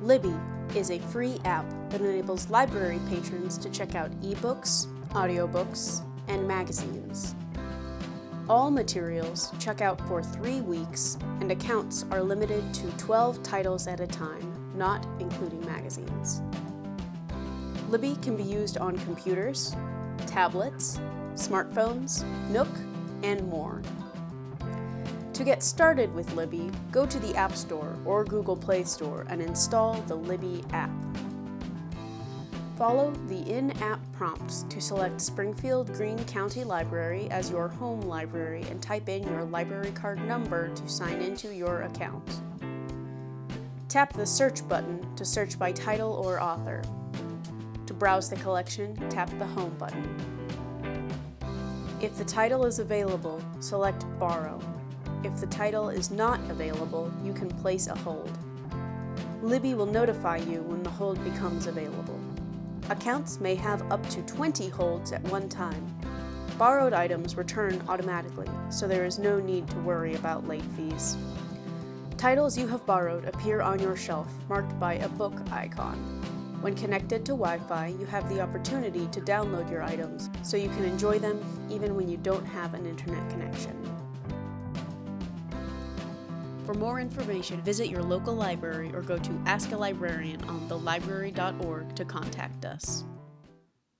Libby is a free app that enables library patrons to check out ebooks, audiobooks, and magazines. All materials check out for 3 weeks, and accounts are limited to 12 titles at a time, not including magazines. Libby can be used on computers, tablets, smartphones, Nook, and more. To get started with Libby, go to the App Store or Google Play Store and install the Libby app. Follow the in-app prompts to select Springfield-Greene County Library as your home library and type in your library card number to sign into your account. Tap the search button to search by title or author. To browse the collection, tap the home button. If the title is available, select Borrow. If the title is not available, you can place a hold. Libby will notify you when the hold becomes available. Accounts may have up to 20 holds at one time. Borrowed items return automatically, so there is no need to worry about late fees. Titles you have borrowed appear on your shelf, marked by a book icon. When connected to Wi-Fi, you have the opportunity to download your items, so you can enjoy them even when you don't have an internet connection. For more information, visit your local library or go to Ask a Librarian on thelibrary.org to contact us.